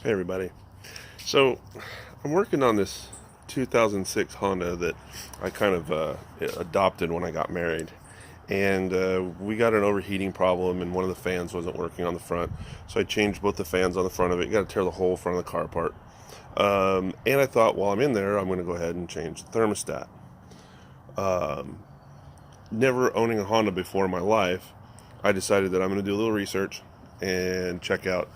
Hey everybody. So I'm working on this 2006 Honda that I kind of adopted when I got married. And we got an overheating problem and one of the fans wasn't working on the front. So I changed both the fans on the front of it. You got to tear the whole front of the car apart. And I thought while I'm in there, I'm going to go ahead and change the thermostat. Never owning a Honda before in my life, I decided that I'm going to do a little research and check out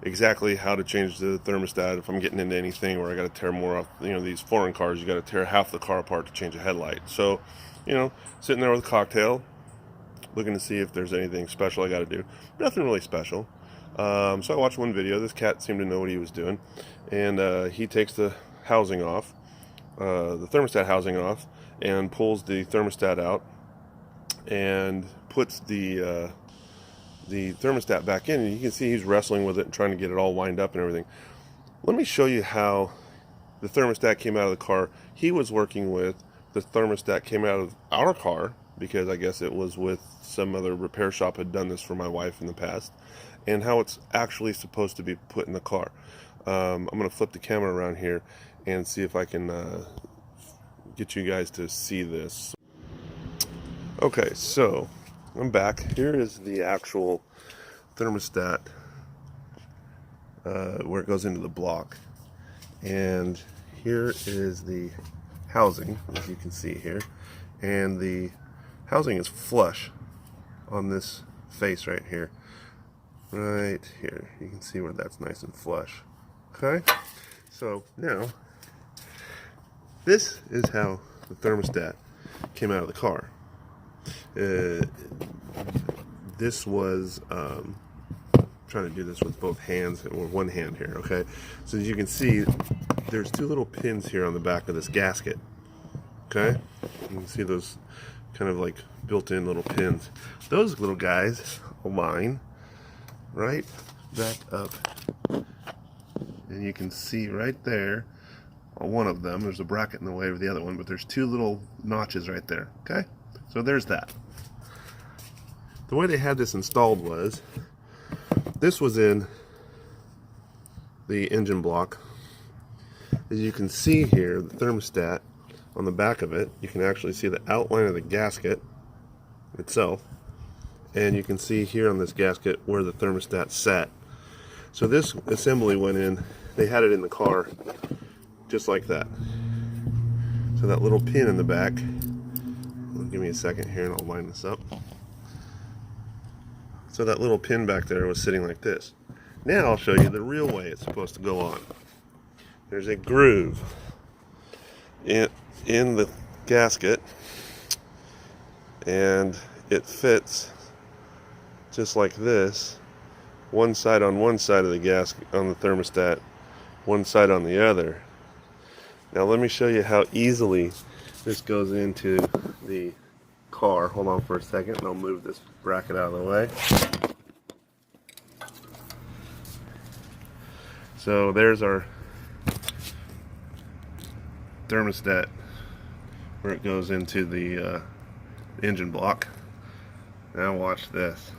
exactly how to change the thermostat if I'm getting into anything where I got to tear more off. These foreign cars, you got to tear half the car apart to change a headlight. So, sitting there with a cocktail, looking to see if there's anything special I got to do. Nothing really special. So I watched one video. This cat seemed to know what he was doing, and he takes the housing off, the thermostat housing off, and pulls the thermostat out and puts the thermostat back in, and you can see he's wrestling with it and trying to get it all lined up and everything. Let me show you how the thermostat came out of the car he was working with. The thermostat came out of our car because I guess it was with some other repair shop had done this for my wife in the past, and how it's actually supposed to be put in the car. I'm going to flip the camera around here and see if I can get you guys to see this. Okay, so I'm back. Here is the actual thermostat where it goes into the block. And here is the housing, as you can see here. And the housing is flush on this face right here. Right here. You can see where that's nice and flush. Okay? So now, this is how the thermostat came out of the car. This was trying to do this with both hands or one hand here. Okay, so as you can see, there's two little pins here on the back of this gasket. Okay, you can see those kind of like built-in little pins. Those little guys align right back up, and you can see right there on one of them. There's a bracket in the way of the other one, but there's two little notches right there. Okay, so there's that. The way they had this installed was, this was in the engine block. As you can see here, the thermostat on the back of it, you can actually see the outline of the gasket itself, and you can see here on this gasket where the thermostat sat. So this assembly went in, they had it in the car just like that. So that little pin in the back, give me a second here and I'll line this up. So that little pin back there was sitting like this. Now I'll show you the real way it's supposed to go on. There's a groove in the gasket, and it fits just like this. One side on one side of the gasket on the thermostat, one side on the other. Now let me show you how easily this goes into the car. Hold on for a second and I'll move this bracket out of the way. So there's our thermostat where it goes into the engine block. Now watch this.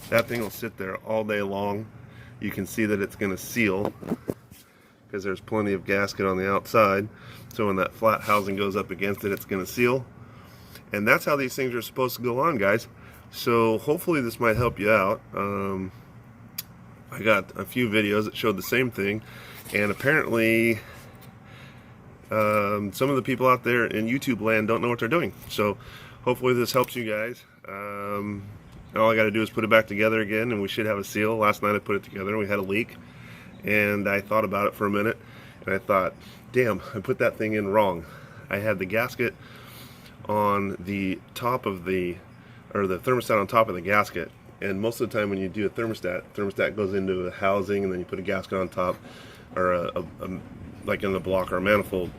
That thing will sit there all day long. You can see that it's going to seal because there's plenty of gasket on the outside. So when that flat housing goes up against it, it's going to seal. And that's how these things are supposed to go on, guys. So hopefully this might help you out. I got a few videos that showed the same thing, and apparently some of the people out there in YouTube land don't know what they're doing. So hopefully this helps you guys. All I got to do is put it back together again, and we should have a seal. Last night I put it together, and we had a leak, and I thought about it for a minute, and I thought, damn, I put that thing in wrong. I had the gasket on the top of the thermostat on top of the gasket, and most of the time when you do a thermostat goes into a housing, and then you put a gasket on top, or like in the block or a manifold.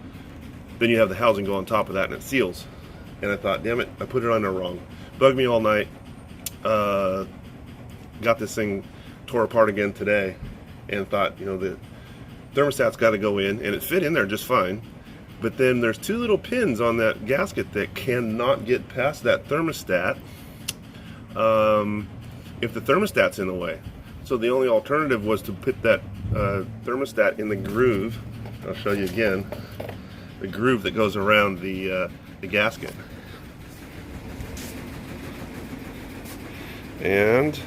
Then you have the housing go on top of that, and it seals. And I thought, damn it, I put it on there wrong. Bugged me all night. Got this thing tore apart again today, and thought, the thermostat's got to go in, and it fit in there just fine. But then there's two little pins on that gasket that cannot get past that thermostat if the thermostat's in the way. So the only alternative was to put that thermostat in the groove. I'll show you again, the groove that goes around the gasket. And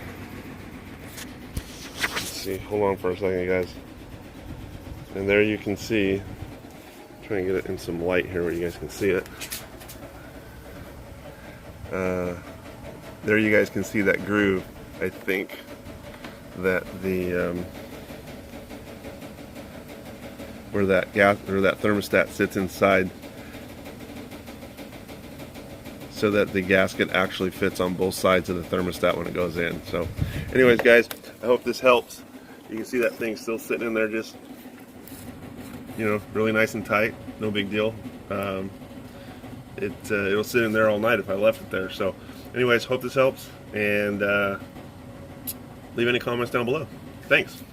let's see, hold on for a second, guys. And there you can see, try and get it in some light here where you guys can see it. There you guys can see that groove. I think that the where that thermostat sits inside, so that the gasket actually fits on both sides of the thermostat when it goes in. So anyways, guys, I hope this helps. You can see that thing still sitting in there, just, you know, really nice and tight. No big deal. It'll sit in there all night if I left it there. So anyways, hope this helps, and leave any comments down below. Thanks.